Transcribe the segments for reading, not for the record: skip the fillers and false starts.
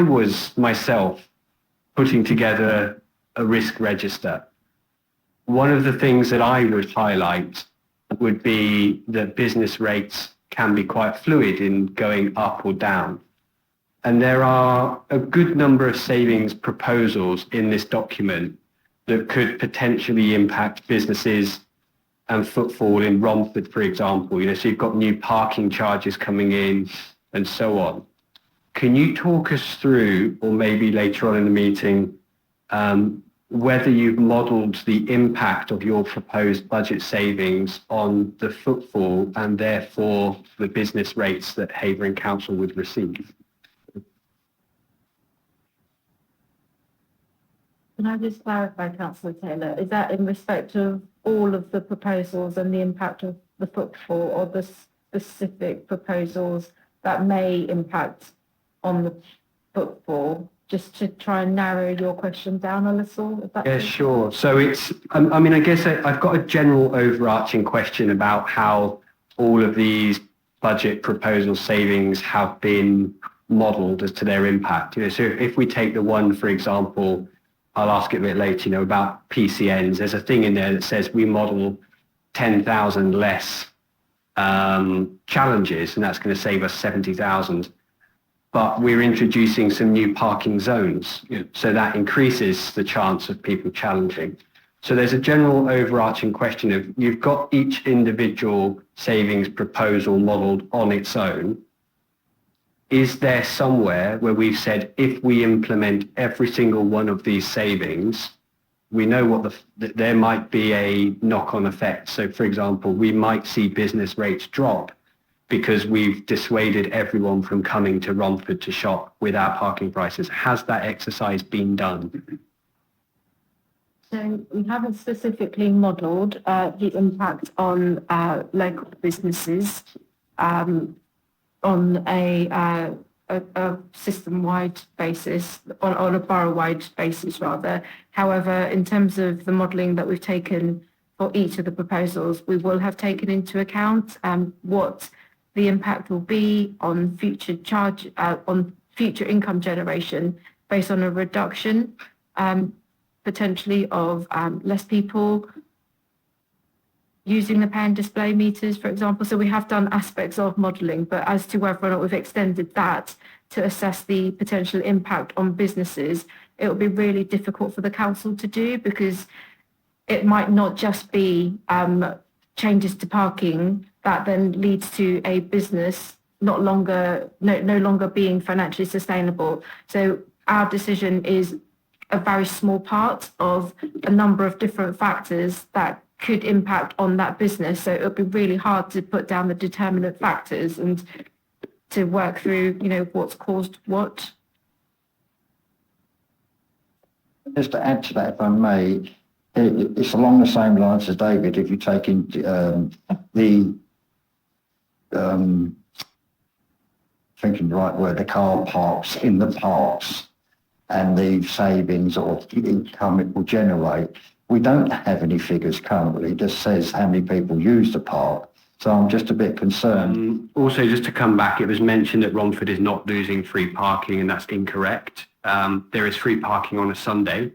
I was myself putting together a risk register, one of the things that I would highlight would be that business rates can be quite fluid in going up or down. And there are a good number of savings proposals in this document that could potentially impact businesses and footfall in Romford, for example. So you've got new parking charges coming in and so on. Can you talk us through, or maybe later on in the meeting, whether you've modelled the impact of your proposed budget savings on the footfall and therefore the business rates that Havering Council would receive? Can I just clarify, Councillor Taylor, is that in respect of all of the proposals and the impact of the footfall, or the specific proposals that may impact on the footfall, just to try and narrow your question down a little? Yeah, sure. So it's, I guess I've got a general overarching question about how all of these budget proposal savings have been modelled as to their impact. So if we take the one, for example, I'll ask it a bit later, about PCNs. There's a thing in there that says we model 10,000 less challenges, and that's going to save us 70,000. But we're introducing some new parking zones, so that increases the chance of people challenging. So there's a general overarching question of, you've got each individual savings proposal modelled on its own. Is there somewhere where we've said, if we implement every single one of these savings, we know what there might be a knock-on effect. So for example, we might see business rates drop because we've dissuaded everyone from coming to Romford to shop with our parking prices. Has that exercise been done? So we haven't specifically modelled the impact on local businesses on a system-wide basis, on a borough-wide basis rather. However, in terms of the modelling that we've taken for each of the proposals, we will have taken into account what the impact will be on future on future income generation based on a reduction potentially of less people using the pay and display meters, for example. So we have done aspects of modelling, but as to whether or not we've extended that to assess the potential impact on businesses, it will be really difficult for the council to do, because it might not just be changes to parking that then leads to a business no longer being financially sustainable. So our decision is a very small part of a number of different factors that could impact on that business. So it would be really hard to put down the determinant factors and to work through, what's caused what. Just to add to that, if I may, it's along the same lines as David. If you take into thinking the right word, the car parks in the parks and the savings or income it will generate, we don't have any figures currently that says how many people use the park. So I'm just a bit concerned. Also, just to come back, it was mentioned that Romford is not losing free parking, and that's incorrect. There is free parking on a Sunday.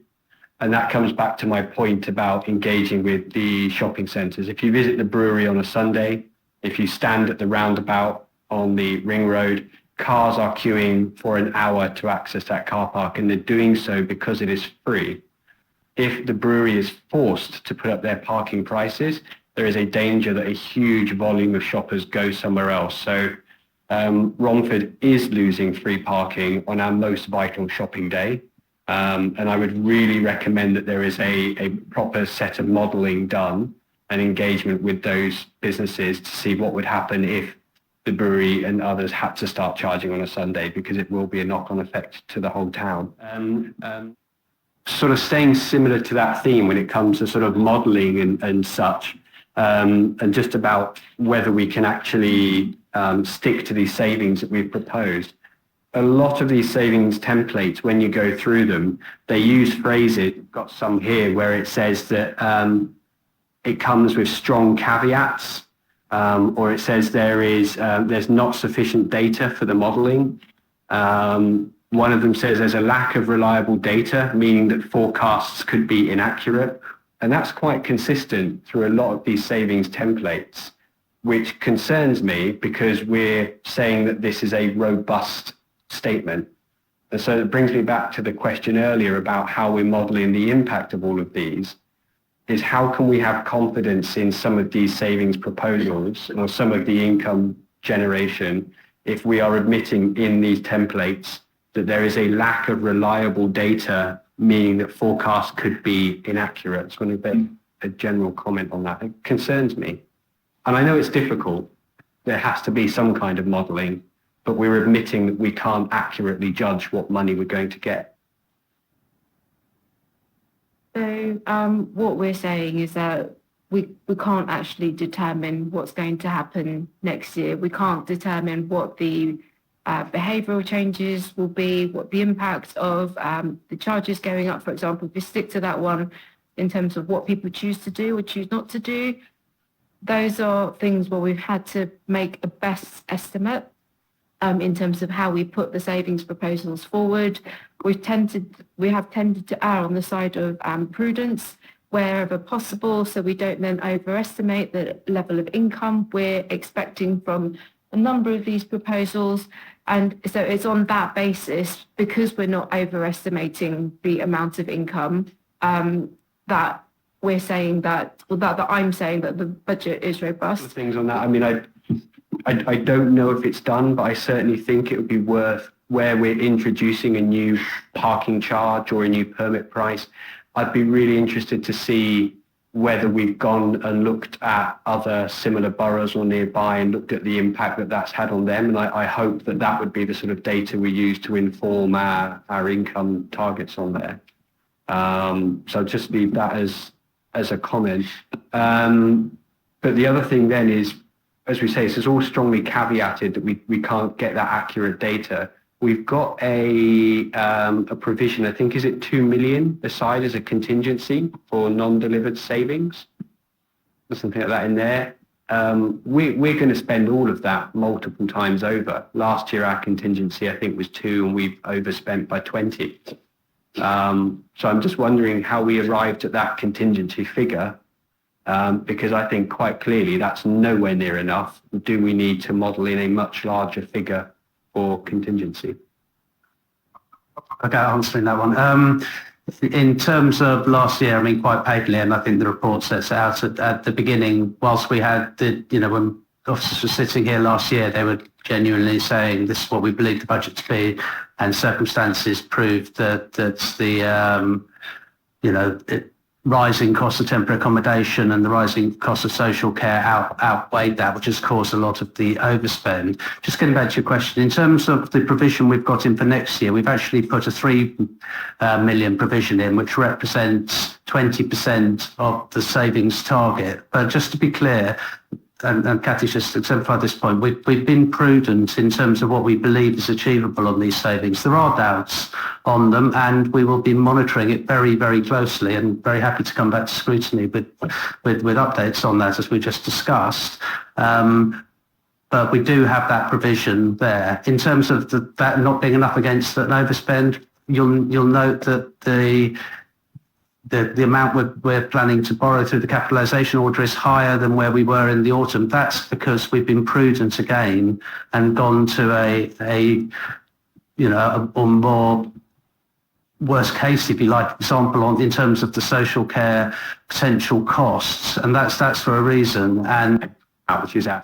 And that comes back to my point about engaging with the shopping centres. If you visit the brewery on a Sunday, if you stand at the roundabout on the ring road, cars are queuing for an hour to access that car park, and they're doing so because it is free. If the brewery is forced to put up their parking prices, there is a danger that a huge volume of shoppers go somewhere else. So Romford is losing free parking on our most vital shopping day. And I would really recommend that there is a proper set of modelling done and engagement with those businesses to see what would happen if the brewery and others had to start charging on a Sunday, because it will be a knock-on effect to the whole town. Sort of staying similar to that theme when it comes to sort of modelling and such, and just about whether we can actually stick to these savings that we've proposed. A lot of these savings templates, when you go through them, they use phrases, got some here, where it says that it comes with strong caveats, or it says there's not sufficient data for the modelling. One of them says there's a lack of reliable data, meaning that forecasts could be inaccurate. And that's quite consistent through a lot of these savings templates, which concerns me because we're saying that this is a robust statement. And so it brings me back to the question earlier about how we're modelling the impact of all of these, is how can we have confidence in some of these savings proposals or some of the income generation if we are admitting in these templates that there is a lack of reliable data, meaning that forecasts could be inaccurate. So I'm going to make a general comment on that. It concerns me. And I know it's difficult. There has to be some kind of modelling, but we're admitting that we can't accurately judge what money we're going to get. So what we're saying is that we can't actually determine what's going to happen next year. We can't determine what the behavioural changes will be, what the impact of the charges going up, for example, if we stick to that one in terms of what people choose to do or choose not to do. Those are things where we've had to make a best estimate in terms of how we put the savings proposals forward. We have tended to err on the side of prudence wherever possible, so we don't then overestimate the level of income we're expecting from a number of these proposals. And so it's on that basis, because we're not overestimating the amount of income, that we're saying that, well, that I'm saying that the budget is robust. Things on that. I mean, I don't know if it's done, but I certainly think it would be worth, where we're introducing a new parking charge or a new permit price, I'd be really interested to see whether we've gone and looked at other similar boroughs or nearby and looked at the impact that that's had on them. And I hope that that would be the sort of data we use to inform our income targets on there. So just leave that as a comment. But the other thing then is, as we say, this is all strongly caveated that we can't get that accurate data. We've got a provision, I think, is it 2 million aside as a contingency for non-delivered savings? There's something like that in there. We're going to spend all of that multiple times over. Last year, our contingency, I think, was 2 and we've overspent by 20. So I'm just wondering how we arrived at that contingency figure, because I think quite clearly that's nowhere near enough. Do we need to model in a much larger figure for contingency? Okay, answering that one. In terms of last year, I mean, quite patently, and I think the report sets out at the beginning, whilst we had when officers were sitting here last year, they were genuinely saying this is what we believe the budget to be, and circumstances proved that the rising cost of temporary accommodation and the rising cost of social care outweighed that, which has caused a lot of the overspend. Just getting back to your question, in terms of the provision we've got in for next year, we've actually put a 3 million provision in, which represents 20% of the savings target. But just to be clear, and Kathy's just exemplified this point, we've been prudent in terms of what we believe is achievable on these savings. There are doubts on them, and we will be monitoring it very, very closely, and very happy to come back to scrutiny with updates on that, as we just discussed. But we do have that provision there. In terms of that not being enough against an overspend, you'll note that the amount we're planning to borrow through the capitalisation order is higher than where we were in the autumn. That's because we've been prudent again and gone to a more worst case, if you like, example in terms of the social care potential costs, and that's for a reason. And which is out.